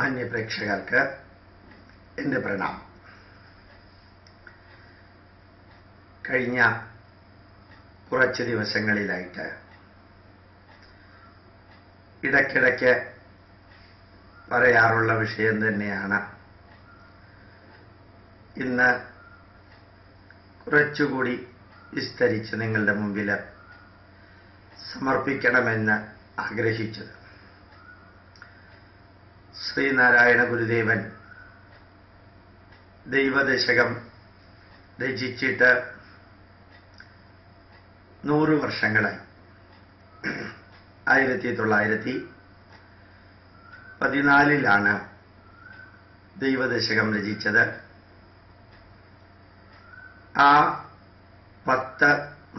മാന്യപ്രേക്ഷകർക്ക് എൻ്റെ പ്രണാമം. കഴിഞ്ഞ കുറച്ച് ദിവസങ്ങളിലായിട്ട് ഇടയ്ക്കിടയ്ക്ക് പറയാറുള്ള വിഷയം തന്നെയാണ്. ഇന്ന് കുറച്ചുകൂടി വിസ്തരിച്ച് നിങ്ങളുടെ മുമ്പിൽ സമർപ്പിക്കണമെന്ന് ആഗ്രഹിച്ചത്. ശ്രീനാരായണ ഗുരുദേവൻ ദൈവദശകം രചിച്ചിട്ട് 100 വർഷങ്ങളായി. 1914 ദൈവദശകം രചിച്ചത്. ആ 10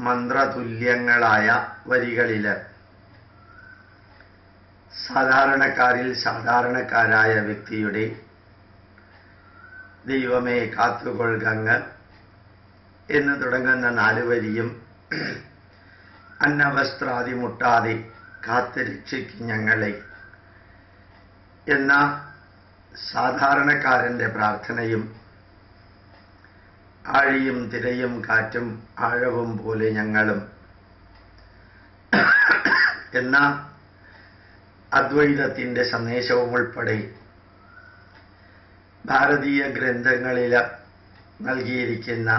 മന്ത്രതുല്യങ്ങളായ വരികളിൽ സാധാരണക്കാരിൽ സാധാരണക്കാരായ വ്യക്തിയുടെ ദൈവമേ കാത്തുകൊള്ളുകങ്ങ് എന്ന് തുടങ്ങുന്ന 4 വരിയും അന്നവസ്ത്രാദി മുട്ടാതെ കാത്ത് രക്ഷിക്കും ഞങ്ങളെ എന്ന സാധാരണക്കാരൻ്റെ പ്രാർത്ഥനയും ആഴിയും തിരയും കാറ്റും ആഴവും പോലെ ഞങ്ങളും എന്ന അദ്വൈതത്തിൻ്റെ സന്ദേശവും ഉൾപ്പെടെ ഭാരതീയ ഗ്രന്ഥങ്ങളിൽ നൽകിയിരിക്കുന്ന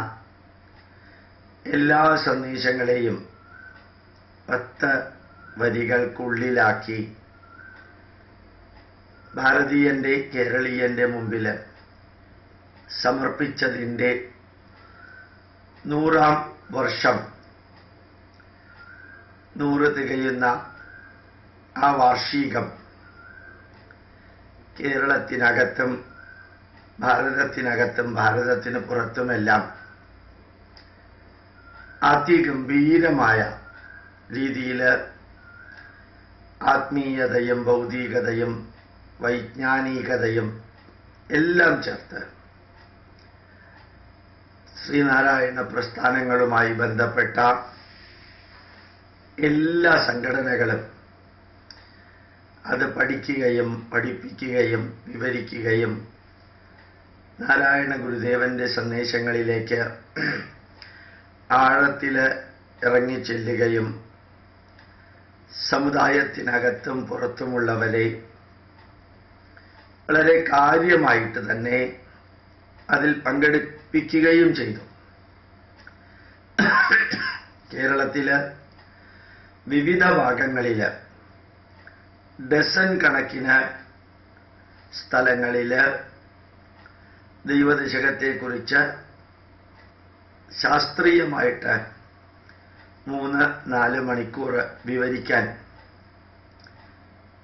എല്ലാ സന്ദേശങ്ങളെയും 10 വരികൾക്കുള്ളിലാക്കി ഭാരതീയൻ്റെ കേരളീയൻ്റെ മുമ്പിൽ സമർപ്പിച്ചതിൻ്റെ 100ാം വർഷം 100 തികയുന്ന ആ വാർഷികം കേരളത്തിനകത്തും ഭാരതത്തിനകത്തും ഭാരതത്തിന് പുറത്തുമെല്ലാം അതിഗംഭീരമായ രീതിയിൽ ആത്മീയതയും ഭൗതികതയും വൈജ്ഞാനികതയും എല്ലാം ചേർത്ത് ശ്രീനാരായണ പ്രസ്ഥാനങ്ങളുമായി ബന്ധപ്പെട്ട എല്ലാ സംഘടനകളും അത് പഠിക്കുകയും പഠിപ്പിക്കുകയും വിവരിക്കുകയും നാരായണ ഗുരുദേവന്റെ സന്ദേശങ്ങളിലേക്ക് ആഴത്തിൽ ഇറങ്ങിച്ചെല്ലുകയും സമുദായത്തിനകത്തും പുറത്തുമുള്ളവരെ വളരെ കാര്യമായിട്ട് തന്നെ അതിൽ പങ്കെടുപ്പിക്കുകയും ചെയ്തു. കേരളത്തില് വിവിധ ഭാഗങ്ങളിൽ ഡസൻ കണക്കിന് സ്ഥലങ്ങളിൽ ദൈവദശകത്തെക്കുറിച്ച് ശാസ്ത്രീയമായിട്ട് 3-4 മണിക്കൂർ വിവരിക്കാൻ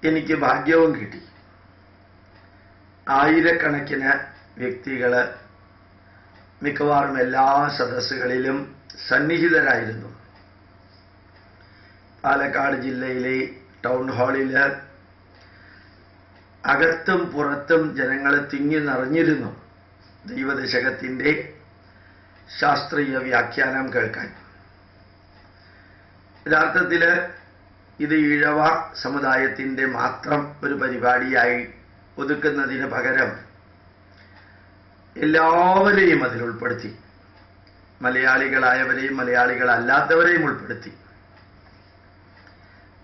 എനിക്ക് ഭാഗ്യവും കിട്ടി. ആയിരക്കണക്കിന് വ്യക്തികൾ മിക്കവാറും എല്ലാ സദസ്സുകളിലും സന്നിഹിതരായിരുന്നു. പാലക്കാട് ജില്ലയിലെ ടൗൺ ഹാളിൽ അകത്തും പുറത്തും ജനങ്ങൾ തിങ്ങി നിറഞ്ഞിരുന്നു ദൈവദശകത്തിൻ്റെ ശാസ്ത്രീയ വ്യാഖ്യാനം കേൾക്കാൻ. യഥാർത്ഥത്തിൽ ഇത് ഈഴവ സമുദായത്തിൻ്റെ മാത്രം ഒരു പരിപാടിയായി ഒതുക്കുന്നതിന് പകരം എല്ലാവരെയും അതിൽ ഉൾപ്പെടുത്തി. മലയാളികളായവരെയും മലയാളികളല്ലാത്തവരെയും ഉൾപ്പെടുത്തി.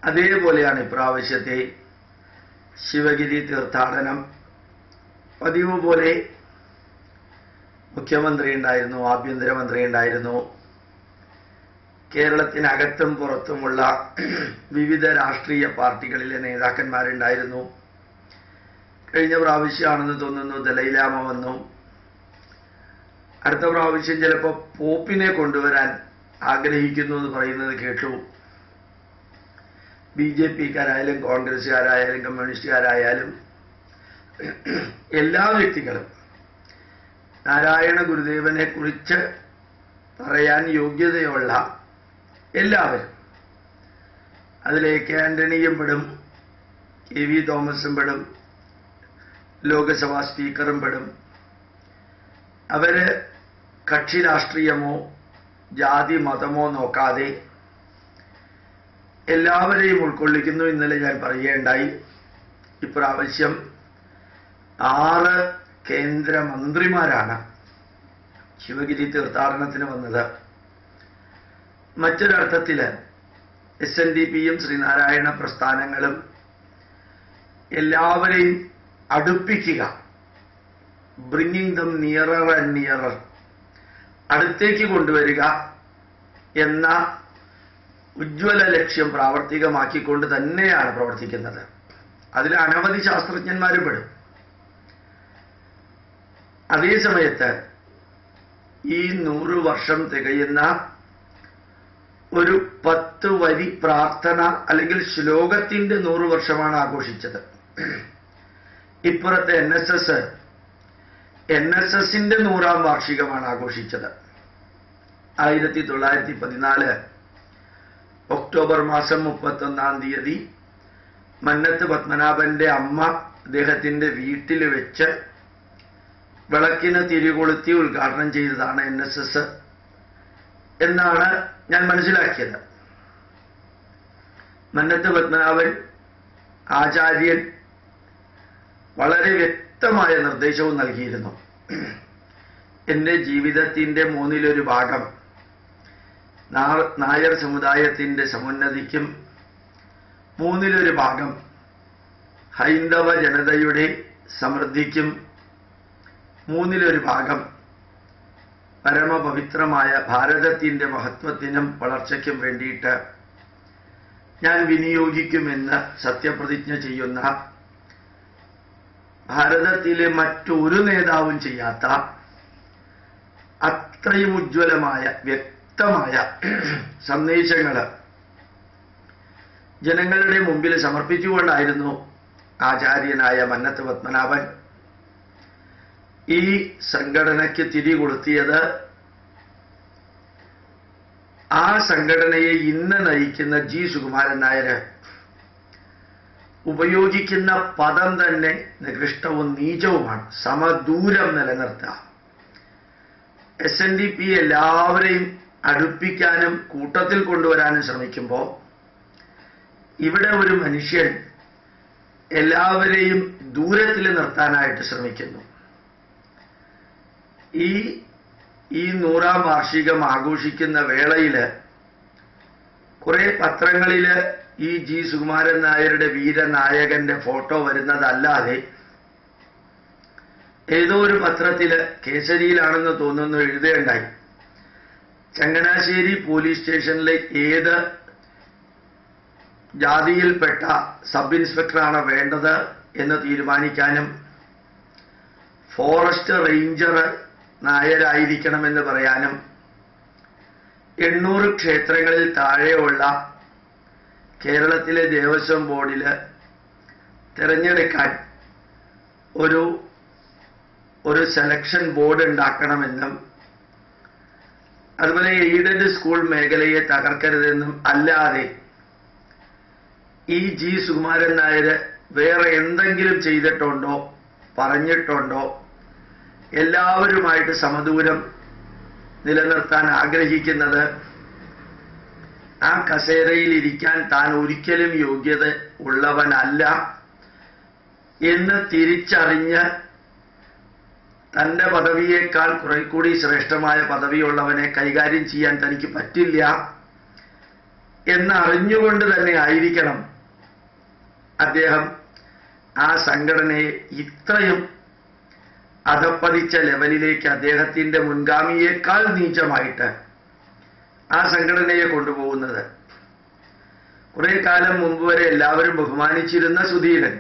അതേപോലെയാണ് ഇപ്രാവശ്യത്തെ ശിവഗിരി തീർത്ഥാടനം. പതിവ് പോലെ മുഖ്യമന്ത്രി ഉണ്ടായിരുന്നു, ആഭ്യന്തരമന്ത്രി ഉണ്ടായിരുന്നു, കേരളത്തിനകത്തും പുറത്തുമുള്ള വിവിധ രാഷ്ട്രീയ പാർട്ടികളിലെ നേതാക്കന്മാരുണ്ടായിരുന്നു. കഴിഞ്ഞ പ്രാവശ്യമാണെന്ന് തോന്നുന്നു ദലൈലാമ വന്നു. അടുത്ത പ്രാവശ്യം ചിലപ്പോൾ പോപ്പിനെ കൊണ്ടുവരാൻ ആഗ്രഹിക്കുന്നു എന്ന് പറയുന്നത് കേട്ടു. BJPക്കാരായാലും കോൺഗ്രസ്സുകാരായാലും കമ്മ്യൂണിസ്റ്റുകാരായാലും എല്ലാ വ്യക്തികളും നാരായണ ഗുരുദേവനെ കുറിച്ച് പറയാൻ യോഗ്യതയുള്ള എല്ലാവരും, അതിലേക്ക് ആന്റണിയും പെടും, KV തോമസും പെടും, ലോകസഭാ സ്പീക്കറും പെടും. അവര് കക്ഷി രാഷ്ട്രീയമോ ജാതി മതമോ നോക്കാതെ എല്ലാവരെയും ഉൾക്കൊള്ളിക്കുന്നു. ഇന്നലെ ഞാൻ പറയുകയുണ്ടായി, ഇപ്രാവശ്യം 6 കേന്ദ്രമന്ത്രിമാരാണ് ശിവഗിരി തീർത്ഥാടനത്തിന് വന്നത്. മറ്റൊരർത്ഥത്തില് SNDPയും ശ്രീനാരായണ പ്രസ്ഥാനങ്ങളും എല്ലാവരെയും അടുപ്പിക്കുക, bringing them nearer and nearer, അടുത്തേക്ക് കൊണ്ടുവരിക എന്ന ഉജ്ജ്വല ലക്ഷ്യം പ്രാവർത്തികമാക്കിക്കൊണ്ട് തന്നെയാണ് പ്രവർത്തിക്കുന്നത്. അതിൽ അനവധി ശാസ്ത്രജ്ഞന്മാരും പെടും. അതേസമയത്ത് ഈ 100 വർഷം തികയുന്ന ഒരു 10 വരി പ്രാർത്ഥന അല്ലെങ്കിൽ ശ്ലോകത്തിന്റെ 100 വർഷമാണ് ആഘോഷിച്ചത്. ഇപ്പുറത്തെ NSSന്റെ 100ാം വാർഷികമാണ് ആഘോഷിച്ചത്. 1914 ഒക്ടോബർ മാസം 31-ാം തീയതി മന്നത്ത് പത്മനാഭന്റെ അമ്മ അദ്ദേഹത്തിന്റെ വീട്ടിൽ വെച്ച് വിളക്കിന് തിരികൊളുത്തി ഉദ്ഘാടനം ചെയ്തതാണ് NSS എന്നാണ് ഞാൻ മനസ്സിലാക്കിയത്. മന്നത്ത് പത്മനാഭൻ ആചാര്യൻ വളരെ വ്യക്തമായ നിർദ്ദേശവും നൽകിയിരുന്നു. എൻ്റെ ജീവിതത്തിൻ്റെ 1/3 ഭാഗം നായർ സമുദായത്തിൻ്റെ സമുന്നതിക്കും 1/3 ഭാഗം ഹൈന്ദവ ജനതയുടെ സമൃദ്ധിക്കും 1/3 ഭാഗം പരമപവിത്രമായ ഭാരതത്തിൻ്റെ മഹത്വത്തിനും വളർച്ചയ്ക്കും വേണ്ടിയിട്ട് ഞാൻ വിനിയോഗിക്കുമെന്ന് സത്യപ്രതിജ്ഞ ചെയ്യുന്ന, ഭാരതത്തിലെ മറ്റൊരു നേതാവും ചെയ്യാത്ത അത്രയും ഉജ്ജ്വലമായ വ്യക്തമായ സന്ദേശങ്ങൾ ജനങ്ങളുടെ മുമ്പിൽ സമർപ്പിച്ചുകൊണ്ടായിരുന്നു ആചാര്യനായ മന്നത്ത് പത്മനാഭൻ ഈ സംഘടനയ്ക്ക് തിരികൊളുത്തിയത്. ആ സംഘടനയെ ഇന്ന് നയിക്കുന്ന G. സുകുമാരൻ നായർ ഉപയോഗിക്കുന്ന പദം തന്നെ നികൃഷ്ടവും നീചവുമാണ്. സമദൂരം നിലനിർത്തുക. SNDP എല്ലാവരെയും അടുപ്പിക്കാനും കൂട്ടത്തിൽ കൊണ്ടുവരാനും ശ്രമിക്കുമ്പോൾ ഇവിടെ ഒരു മനുഷ്യൻ എല്ലാവരെയും ദൂരത്തിൽ നിർത്താനായിട്ട് ശ്രമിക്കുന്നു. ഈ 100ാം വാർഷികം ആഘോഷിക്കുന്ന വേളയിൽ കുറെ പത്രങ്ങളിൽ ഈ G. സുകുമാരൻ നായരുടെ വീരനായകന്റെ ഫോട്ടോ വരുന്നതല്ലാതെ ഏതോ ഒരു പത്രത്തില് കേസരിയിലാണെന്ന് തോന്നുന്നു എഴുതുകയുണ്ടായി, ചങ്ങനാശ്ശേരി പോലീസ് സ്റ്റേഷനിലെ ഏത് ജാതിയിൽപ്പെട്ട സബ് ഇൻസ്പെക്ടറാണ് വേണ്ടത് എന്ന് തീരുമാനിക്കാനും ഫോറസ്റ്റ് റേഞ്ചർ നായരായിരിക്കണമെന്ന് പറയാനും 800 ക്ഷേത്രങ്ങളിൽ താഴെയുള്ള കേരളത്തിലെ ദേവസ്വം ബോർഡിൽ തിരഞ്ഞെടുക്കാൻ ഒരു സെലക്ഷൻ ബോർഡ് ഉണ്ടാക്കണമെന്നും അതുപോലെ എയ്ഡഡ് സ്കൂൾ മേഖലയെ തകർക്കരുതെന്നും അല്ലാതെ ഈ G. സുകുമാരൻ നായർ വേറെ എന്തെങ്കിലും ചെയ്തിട്ടുണ്ടോ പറഞ്ഞിട്ടുണ്ടോ? എല്ലാവരുമായിട്ട് സമദൂരം നിലനിർത്താൻ ആഗ്രഹിക്കുന്നത്, ആ കസേരയിൽ ഇരിക്കാൻ താൻ ഒരിക്കലും യോഗ്യത ഉള്ളവനല്ല എന്ന് തിരിച്ചറിഞ്ഞ് തൻ്റെ പദവിയേക്കാൾ കുറെ കൂടി ശ്രേഷ്ഠമായ പദവിയുള്ളവനെ കൈകാര്യം ചെയ്യാൻ തനിക്ക് പറ്റില്ല എന്നറിഞ്ഞുകൊണ്ട് തന്നെ ആയിരിക്കണം അദ്ദേഹം ആ സംഘടനയെ ഇത്രയും അധപ്പതിച്ച ലെവലിലേക്ക് അദ്ദേഹത്തിന്റെ മുൻഗാമിയേക്കാൾ നീചമായിട്ട് ആ സംഘടനയെ കൊണ്ടുപോകുന്നത്. കുറെ കാലം മുമ്പ് വരെ എല്ലാവരും ബഹുമാനിച്ചിരുന്ന സുധീരൻ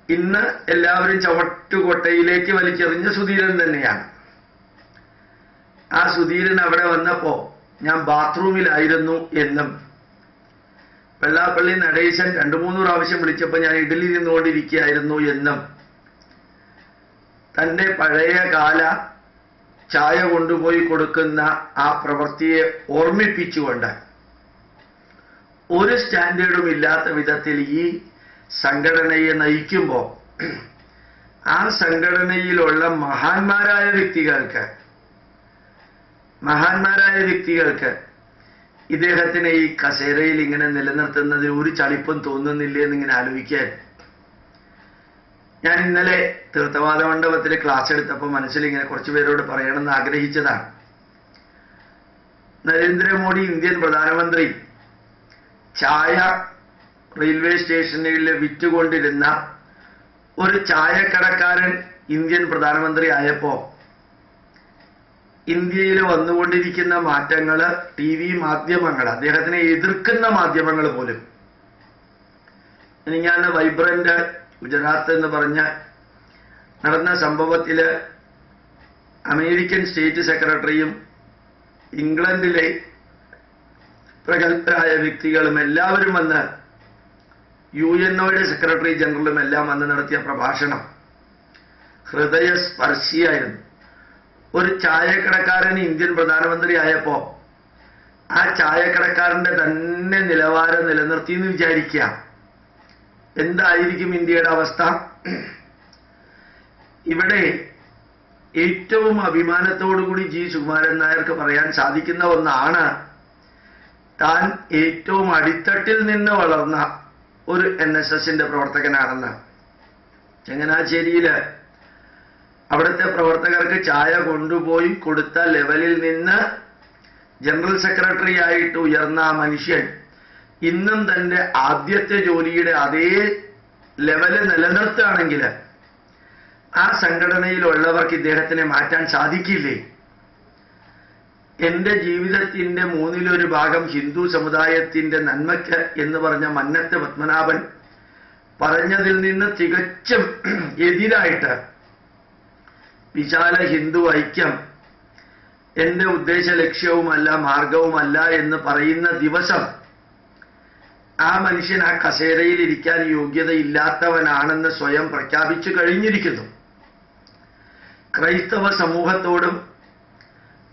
ഇന്ന് എല്ലാവരും ചവട്ടുകൊട്ടയിലേക്ക് വലിച്ചെറിഞ്ഞ സുധീരൻ തന്നെയാണ്. ആ സുധീരൻ അവിടെ വന്നപ്പോ ഞാൻ ബാത്റൂമിലായിരുന്നു എന്നും വെള്ളാപ്പള്ളി നടേശൻ 2-3 പ്രാവശ്യം വിളിച്ചപ്പോൾ ഞാൻ ഇഡലി നിന്നുകൊണ്ടിരിക്കുകയായിരുന്നു എന്നും തൻ്റെ പഴയ കാല ചായ കൊണ്ടുപോയി കൊടുക്കുന്ന ആ പ്രവൃത്തിയെ ഓർമ്മിപ്പിച്ചുകൊണ്ട് ഒരു സ്റ്റാൻഡേർഡും ഇല്ലാത്ത വിധത്തിൽ ഈ സംഘടനയെ നയിക്കുമ്പോൾ ആ സംഘടനയിലുള്ള മഹാന്മാരായ വ്യക്തികൾക്ക് ഇദ്ദേഹത്തിനെ ഈ കസേരയിൽ ഇങ്ങനെ നിലനിർത്തുന്നതിൽ ഒരു ചളിപ്പും തോന്നുന്നില്ലേ എന്നിങ്ങനെ ആലോചിക്കാൻ ഞാൻ ഇന്നലെ തീർത്ഥവാദ മണ്ഡപത്തിൽ ക്ലാസ് എടുത്തപ്പോൾ മനസ്സിൽ ഇങ്ങനെ കുറച്ചു പേരോട് പറയണമെന്ന് ആഗ്രഹിച്ചതാണ്. നരേന്ദ്രമോദി ഇന്ത്യൻ പ്രധാനമന്ത്രി ചായ റെയിൽവേ സ്റ്റേഷനിൽ വിറ്റുകൊണ്ടിരുന്ന ഒരു ചായക്കടക്കാരൻ ഇന്ത്യൻ പ്രധാനമന്ത്രി ആയപ്പോ ഇന്ത്യയിൽ വന്നുകൊണ്ടിരിക്കുന്ന മാറ്റങ്ങള് TV മാധ്യമങ്ങൾ, അദ്ദേഹത്തിനെ എതിർക്കുന്ന മാധ്യമങ്ങൾ പോലും, ഞാൻ വൈബ്രന്റ് ഗുജറാത്ത് എന്ന് പറഞ്ഞ നടന്ന സംഭവത്തില് അമേരിക്കൻ സ്റ്റേറ്റ് സെക്രട്ടറിയും ഇംഗ്ലണ്ടിലെ പ്രഗത്ഭരായ വ്യക്തികളും എല്ലാവരും വന്ന് UNOയുടെ സെക്രട്ടറി ജനറലും എല്ലാം വന്ന് നടത്തിയ പ്രഭാഷണം ഹൃദയസ്പർശിയായിരുന്നു. ഒരു ചായക്കടക്കാരൻ ഇന്ത്യൻ പ്രധാനമന്ത്രി ആയപ്പോ ആ ചായക്കടക്കാരന്റെ തന്നെ നിലവാരം നിലനിർത്തി എന്ന് വിചാരിക്കുക. എന്തായിരിക്കും ഇന്ത്യയുടെ അവസ്ഥ? ഇവിടെ ഏറ്റവും അഭിമാനത്തോടുകൂടി G. സുകുമാരൻ നായർക്ക് പറയാൻ സാധിക്കുന്ന ഒന്നാണ്, താൻ ഏറ്റവും അടിത്തട്ടിൽ നിന്ന് വളർന്ന ഒരു NSSന്റെ പ്രവർത്തകനാണെന്ന്. ചങ്ങനാശ്ശേരിയില് അവിടുത്തെ പ്രവർത്തകർക്ക് ചായ കൊണ്ടുപോയി കൊടുത്ത ലെവലിൽ നിന്ന് ജനറൽ സെക്രട്ടറി ആയിട്ട് ഉയർന്ന ആ മനുഷ്യൻ ഇന്നും തന്റെ ആദ്യത്തെ ജോലിയുടെ അതേ ലെവല് നിലനിർത്തുകയാണെങ്കിൽ ആ സംഘടനയിലുള്ളവർക്ക് ഇദ്ദേഹത്തിനെ മാറ്റാൻ സാധിക്കില്ലേ? എന്റെ ജീവിതത്തിന്റെ 1/3 ഹിന്ദു സമുദായത്തിന്റെ നന്മയ്ക്ക് എന്ന് പറഞ്ഞ മന്നത്ത് പത്മനാഭൻ പറഞ്ഞതിൽ നിന്ന് തികച്ചും എതിരായിട്ട് വിശാല ഹിന്ദു ഐക്യം എന്റെ ഉദ്ദേശ ലക്ഷ്യവുമല്ല മാർഗവുമല്ല എന്ന് പറയുന്ന ദിവസം ആ മനുഷ്യൻ ആ കസേരയിൽ ഇരിക്കാൻ യോഗ്യതയില്ലാത്തവനാണെന്ന് സ്വയം പ്രഖ്യാപിച്ചു കഴിഞ്ഞിരിക്കുന്നു. ക്രൈസ്തവ സമൂഹത്തോടും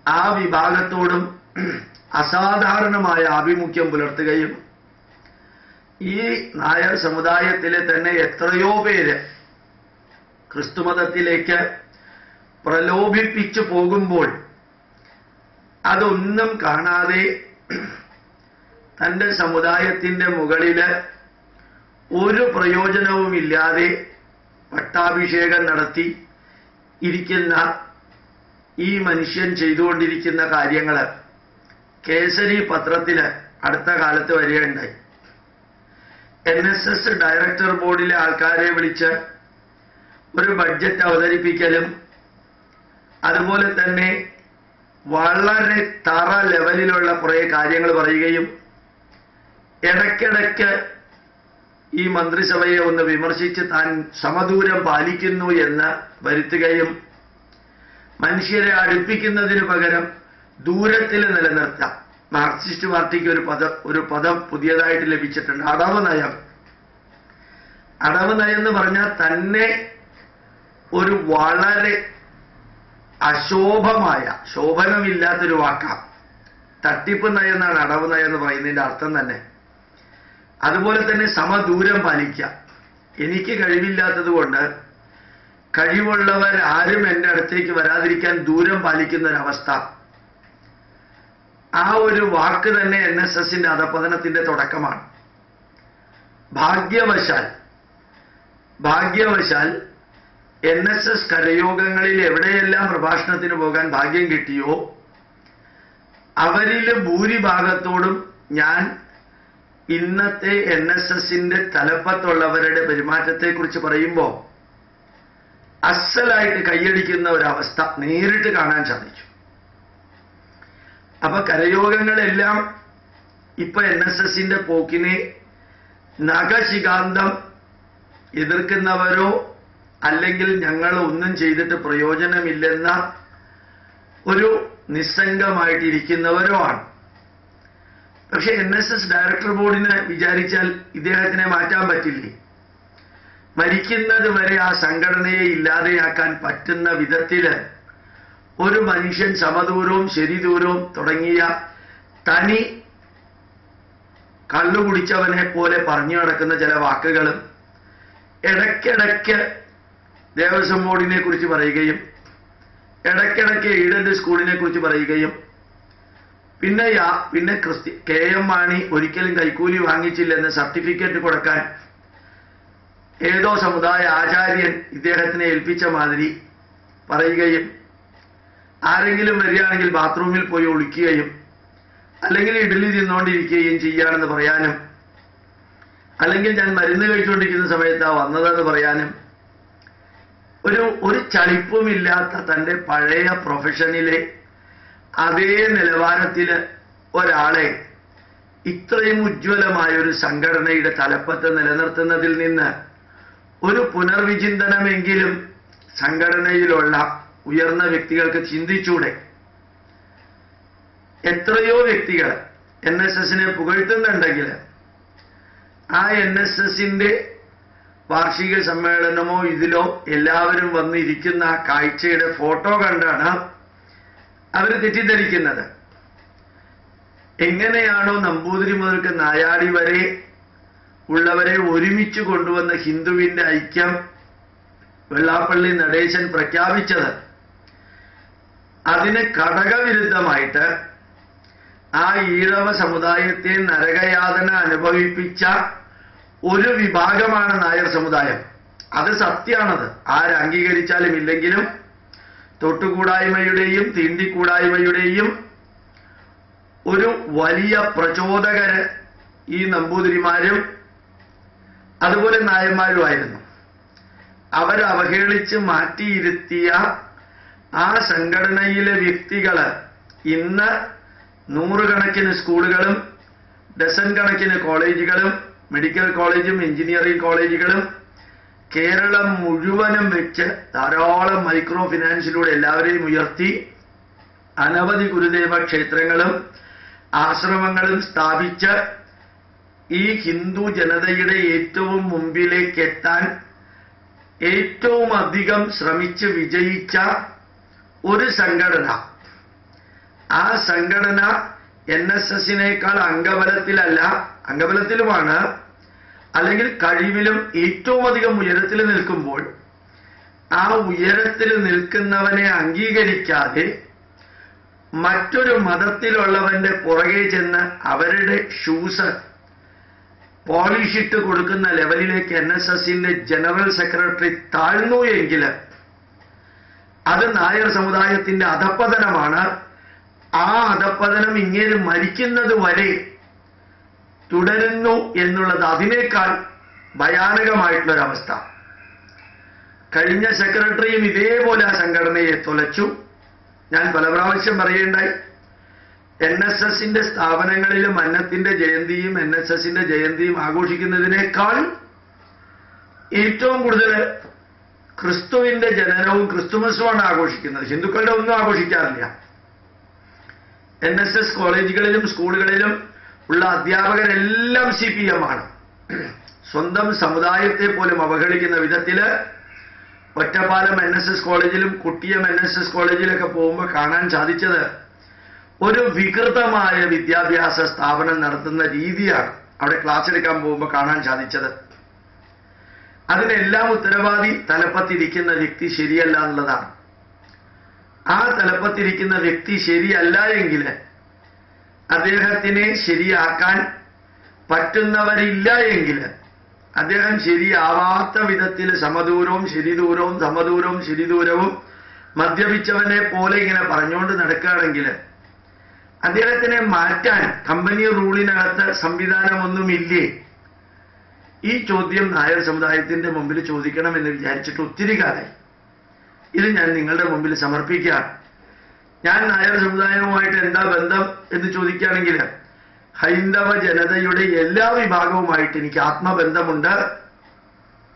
ആ വിഭാഗത്തോടും അസാധാരണമായ ആഭിമുഖ്യം പുലർത്തുകയും ഈ നായർ സമുദായത്തിലെ തന്നെ എത്രയോ പേര് ക്രിസ്തുമതത്തിലേക്ക് പ്രലോഭിപ്പിച്ചു പോകുമ്പോൾ അതൊന്നും കാണാതെ തന്റെ സമുദായത്തിന്റെ മുകളില് ഒരു പ്രയോജനവുമില്ലാതെ പട്ടാഭിഷേകം നടത്തി ഇരിക്കുന്ന ഈ മനുഷ്യൻ ചെയ്തുകൊണ്ടിരിക്കുന്ന കാര്യങ്ങള് കേസരി പത്രത്തില് അടുത്ത കാലത്ത് വരികയുണ്ടായി. NSS ഡയറക്ടർ ബോർഡിലെ ആൾക്കാരെ വിളിച്ച് ഒരു ബഡ്ജറ്റ് അവതരിപ്പിക്കലും അതുപോലെ തന്നെ വളരെ തറ ലെവലിലുള്ള കുറേ കാര്യങ്ങൾ പറയുകയും ഇടയ്ക്കിടയ്ക്ക് ഈ മന്ത്രിസഭയെ ഒന്ന് വിമർശിച്ച് താൻ സമദൂരം പാലിക്കുന്നു എന്ന് വരുത്തുകയും മനുഷ്യരെ അടുപ്പിക്കുന്നതിന് പകരം ദൂരത്തിൽ നിലനിർത്താം. മാർക്സിസ്റ്റ് പാർട്ടിക്ക് ഒരു പദം പുതിയതായിട്ട് ലഭിച്ചിട്ടുണ്ട്, അടവ് നയം. അടവ് നയം എന്ന് പറഞ്ഞാൽ തന്നെ ഒരു വളരെ അശോഭമായ, ശോഭനമില്ലാത്തൊരു വാക്കാണ്. തട്ടിപ്പ് നയം എന്നാണ് അടവ് നയം എന്ന് പറയുന്നതിന്റെ അർത്ഥം തന്നെ. അതുപോലെ തന്നെ സമദൂരം പാലിക്കുക. എനിക്ക് കഴിവില്ലാത്തത് കൊണ്ട് കഴിവുള്ളവർ ആരും എൻ്റെ അടുത്തേക്ക് വരാതിരിക്കാൻ ദൂരം പാലിക്കുന്ന ഒരവസ്ഥ. ആ ഒരു വാക്ക് തന്നെ NSSന്റെ അധപതനത്തിന്റെ തുടക്കമാണ്. ഭാഗ്യവശാൽ NSS കരയോഗങ്ങളിൽ എവിടെയെല്ലാം പ്രഭാഷണത്തിന് പോകാൻ ഭാഗ്യം കിട്ടിയോ അവരിൽ ഭൂരിഭാഗത്തോടും ഞാൻ ഇന്നത്തെ NSSന്റെ തലപ്പത്തുള്ളവരുടെ പെരുമാറ്റത്തെക്കുറിച്ച് പറയുമ്പോൾ അസലായിട്ട് കൈയടിക്കുന്ന ഒരവസ്ഥ നേരിട്ട് കാണാൻ സാധിച്ചു. അപ്പൊ കരയോഗങ്ങളെല്ലാം ഇപ്പൊ NSSന്റെ പോക്കിനെ നഖശികാന്തം എതിർക്കുന്നവരോ അല്ലെങ്കിൽ ഞങ്ങൾ ഒന്നും ചെയ്തിട്ട് പ്രയോജനമില്ലെന്ന ഒരു നിസ്സംഗമായിട്ടിരിക്കുന്നവരോ ആണ്. പക്ഷെ NSS ഡയറക്ടർ ബോർഡിന് വിചാരിച്ചാൽ ഇദ്ദേഹത്തിനെ മാറ്റാൻ പറ്റില്ലേ? മരിക്കുന്നത് വരെ ആ സംഘടനയെ ഇല്ലാതെയാക്കാൻ പറ്റുന്ന വിധത്തില് ഒരു മനുഷ്യൻ സമദൂരവും ശരിദൂരവും തുടങ്ങിയ തനി കള്ളുകുടിച്ചവനെ പോലെ പറഞ്ഞു നടക്കുന്ന ചില വാക്കുകളും ഇടയ്ക്കിടയ്ക്ക് ദേവസ്വം ബോർഡിനെ കുറിച്ച് പറയുകയും ഇടയ്ക്കിടയ്ക്ക് എയ്ഡഡ് സ്കൂളിനെ കുറിച്ച് പറയുകയും പിന്നെ KM മാണി ഒരിക്കലും കൈക്കൂലി വാങ്ങിച്ചില്ലെന്ന് സർട്ടിഫിക്കറ്റ് കൊടുക്കാൻ ഏതോ സമുദായ ആചാര്യൻ ഇദ്ദേഹത്തിനെ ഏൽപ്പിച്ച മാതിരി പറയുകയും ആരെങ്കിലും വരികയാണെങ്കിൽ ബാത്റൂമിൽ പോയി ഒളിക്കുകയും അല്ലെങ്കിൽ ഇഡ്ഡലി തിന്നുകൊണ്ടിരിക്കുകയും ചെയ്യാണെന്ന് പറയാനും അല്ലെങ്കിൽ ഞാൻ മരുന്ന് കഴിച്ചുകൊണ്ടിരിക്കുന്ന സമയത്താണ് വന്നതെന്ന് പറയാനും ഒരു ചളിപ്പുമില്ലാത്ത തൻ്റെ പഴയ പ്രൊഫഷനിലെ അതേ നിലവാരത്തിൽ ഒരാളെ ഇത്രയും ഉജ്ജ്വലമായ ഒരു സംഘടനയുടെ തലപ്പത്ത് നിലനിർത്തുന്നതിൽ നിന്ന് ഒരു പുനർവിചിന്തനമെങ്കിലും സംഘടനയിലുള്ള ഉയർന്ന വ്യക്തികൾക്ക് ചിന്തിച്ചൂടെ? എത്രയോ വ്യക്തികൾ NSSനെ പുകഴ്ത്തുന്നുണ്ടെങ്കിൽ ആ NSSന്റെ വാർഷിക സമ്മേളനമോ ഇതിലോ എല്ലാവരും വന്നിരിക്കുന്ന ആ കാഴ്ചയുടെ ഫോട്ടോ കണ്ടാണ് അവർ തെറ്റിദ്ധരിക്കുന്നത്. എങ്ങനെയാണോ നമ്പൂതിരി മുതൽക്ക് നായാടി വരെ ഉള്ളവരെ ഒരുമിച്ച് കൊണ്ടുവന്ന ഹിന്ദുവിന്റെ ഐക്യം വെള്ളാപ്പള്ളി നടേശൻ പ്രഖ്യാപിച്ചത്, അതിന് ഘടകവിരുദ്ധമായിട്ട് ആ ഈഴവ സമുദായത്തെ നരകയാതന അനുഭവിപ്പിച്ച ഒരു വിഭാഗമാണ് നായർ സമുദായം. അത് സത്യമാണത്, ആരംഗീകരിച്ചാലും ഇല്ലെങ്കിലും. തൊട്ടുകൂടായ്മയുടെയും തീണ്ടിക്കൂടായ്മയുടെയും ഒരു വലിയ പ്രചോദകര് ഈ നമ്പൂതിരിമാരും അതുപോലെ നായന്മാരുമായിരുന്നു. അവരവഹേളിച്ച് മാറ്റിയിരുത്തിയ ആ സംഘടനയിലെ വ്യക്തികള് ഇന്ന് നൂറുകണക്കിന് സ്കൂളുകളും ഡസൻ കണക്കിന് കോളേജുകളും മെഡിക്കൽ കോളേജും എഞ്ചിനീയറിംഗ് കോളേജുകളും കേരളം മുഴുവനും വെച്ച് ധാരാളം മൈക്രോ ഫിനാൻസിലൂടെ എല്ലാവരെയും ഉയർത്തി അനവധി ഗുരുദേവ ക്ഷേത്രങ്ങളും ആശ്രമങ്ങളും സ്ഥാപിച്ച് ഈ ഹിന്ദു ജനതയുടെ ഏറ്റവും മുമ്പിലേക്ക് എത്താൻ ഏറ്റവും അധികം ശ്രമിച്ച് വിജയിച്ച ഒരു സംഘടന. ആ സംഘടന NSSനേക്കാൾ അംഗബലത്തിലല്ല, അംഗബലത്തിലുമാണ്, അല്ലെങ്കിൽ കഴിവിലും ഏറ്റവും അധികം ഉയരത്തിൽ നിൽക്കുമ്പോൾ ആ ഉയരത്തിൽ നിൽക്കുന്നവനെ അംഗീകരിക്കാതെ മറ്റൊരു മതത്തിലുള്ളവന്റെ പുറകെ ചെന്ന് അവരുടെ ഷൂസ് പോളിഷ് ഇട്ട് കൊടുക്കുന്ന ലെവലിലേക്ക് NSSന്റെ ജനറൽ സെക്രട്ടറി താഴ്ന്നു എങ്കിൽ അത് നായർ സമുദായത്തിന്റെ അധപ്പതനമാണ്. ആ അധപ്പതനം ഇങ്ങനെ മരിക്കുന്നത് വരെ തുടരുന്നു എന്നുള്ളത് അതിനേക്കാൾ ഭയാനകമായിട്ടുള്ളൊരവസ്ഥ. കഴിഞ്ഞ സെക്രട്ടറിയും ഇതേപോലെ ആ സംഘടനയെ തുലച്ചു. ഞാൻ പല പ്രാവശ്യം പറയേണ്ടായി, NSSന്റെ സ്ഥാപനങ്ങളിലും മന്നത്തിന്റെ ജയന്തിയും NSSന്റെ ജയന്തിയും ആഘോഷിക്കുന്നതിനേക്കാൾ ഏറ്റവും കൂടുതൽ ക്രിസ്തുവിന്റെ ജനനവും ക്രിസ്തുമസുമാണ് ആഘോഷിക്കുന്നത്. ഹിന്ദുക്കളുടെ ഒന്നും ആഘോഷിക്കാറില്ല. NSS കോളേജുകളിലും സ്കൂളുകളിലും ഉള്ള അധ്യാപകരെല്ലാം CPM ആണ്. സ്വന്തം സമുദായത്തെ പോലും അവഹേളിക്കുന്ന വിധത്തില് ഒറ്റപ്പാലം NSS കോളേജിലും കുട്ടിയം NSS കോളേജിലൊക്കെ പോകുമ്പോൾ കാണാൻ സാധിച്ചത് ഒരു വികൃതമായ വിദ്യാഭ്യാസ സ്ഥാപനം നടത്തുന്ന രീതിയാണ് അവിടെ ക്ലാസ് എടുക്കാൻ പോകുമ്പോൾ കാണാൻ സാധിച്ചത്. അതിനെല്ലാം ഉത്തരവാദി തലപ്പത്തിരിക്കുന്ന വ്യക്തി ശരിയല്ല എന്നുള്ളതാണ്. ആ തലപ്പത്തിരിക്കുന്ന വ്യക്തി ശരിയല്ല എങ്കിൽ അദ്ദേഹത്തിനെ ശരിയാക്കാൻ പറ്റുന്നവരില്ല എങ്കിൽ അദ്ദേഹം ശരിയാവാത്ത വിധത്തിൽ സമദൂരവും ശരിദൂരവും സമദൂരവും ശരിദൂരവും മദ്യപിച്ചവനെ പോലെ ഇങ്ങനെ പറഞ്ഞുകൊണ്ട് നടക്കുകയാണെങ്കിൽ അദ്ദേഹത്തിനെ മാറ്റാൻ കമ്പനി റൂളിനകത്ത് സംവിധാനമൊന്നുമില്ലേ? ഈ ചോദ്യം നായർ സമുദായത്തിന്റെ മുമ്പിൽ ചോദിക്കണമെന്ന് വിചാരിച്ചിട്ട് ഒത്തിരി കാലമായി. ഇത് ഞാൻ നിങ്ങളുടെ മുമ്പിൽ സമർപ്പിക്കുകയാണ്. ഞാൻ നായർ സമുദായവുമായിട്ട് എന്താ ബന്ധം എന്ന് ചോദിക്കുകയാണെങ്കിൽ ഹൈന്ദവ ജനതയുടെ എല്ലാ വിഭാഗവുമായിട്ട് എനിക്ക് ആത്മബന്ധമുണ്ട്.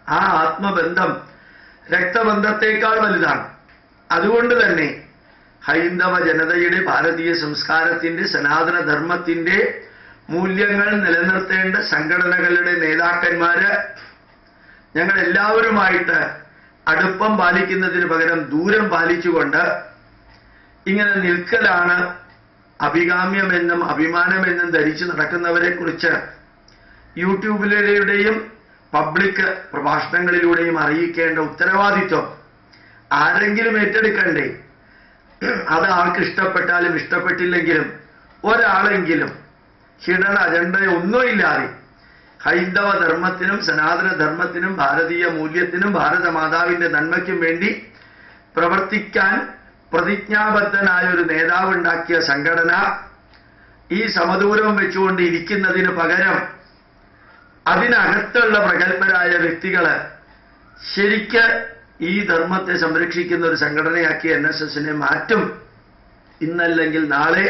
ആ ആത്മബന്ധം രക്തബന്ധത്തേക്കാൾ വലുതാണ്. അതുകൊണ്ട് തന്നെ ഹൈന്ദവ ജനതയുടെ ഭാരതീയ സംസ്കാരത്തിന്റെ സനാതന ധർമ്മത്തിന്റെ മൂല്യങ്ങൾ നിലനിർത്തേണ്ട സംഘടനകളുടെ നേതാക്കന്മാര് ഞങ്ങൾ എല്ലാവരുമായിട്ട് അടുപ്പം പാലിക്കുന്നതിന് പകരം ദൂരം പാലിച്ചുകൊണ്ട് ഇങ്ങനെ നിൽക്കലാണ് അഭികാമ്യമെന്നും അഭിമാനമെന്നും ധരിച്ചു നടക്കുന്നവരെ കുറിച്ച് യൂട്യൂബിലൂടെയും പബ്ലിക് പ്രഭാഷണങ്ങളിലൂടെയും അറിയിക്കേണ്ട ഉത്തരവാദിത്വം ആരെങ്കിലും ഏറ്റെടുക്കണ്ടേ? അത് ആൾക്ക് ഇഷ്ടപ്പെട്ടാലും ഇഷ്ടപ്പെട്ടില്ലെങ്കിലും ഒരാളെങ്കിലും ഹിഡൻ അജണ്ട ഒന്നുമില്ലാതെ ഹൈന്ദവ ധർമ്മത്തിനും സനാതന ധർമ്മത്തിനും ഭാരതീയ മൂല്യത്തിനും ഭാരതമാതാവിന്റെ നന്മയ്ക്കും വേണ്ടി പ്രവർത്തിക്കാൻ പ്രതിജ്ഞാബദ്ധനായ ഒരു നേതാവുണ്ടാക്കിയ സംഘടന ഈ സമദൂരം വെച്ചുകൊണ്ട് ഇരിക്കുന്നതിന് പകരം അതിനകത്തുള്ള പ്രഗത്ഭരായ വ്യക്തികള് ശരിക്ക് ഈ ധർമ്മത്തെ സംരക്ഷിക്കുന്ന ഒരു സംഘടനയാക്കി NSSനെ മാറ്റും ഇന്നല്ലെങ്കിൽ നാളെ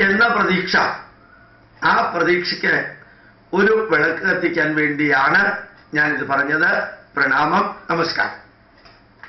എന്ന പ്രതീക്ഷ, ആ പ്രതീക്ഷയ്ക്ക് ഒരു വിളക്ക് കത്തിക്കാൻ വേണ്ടിയാണ് ഞാനിത് പറഞ്ഞത്. പ്രണാമം, നമസ്കാരം.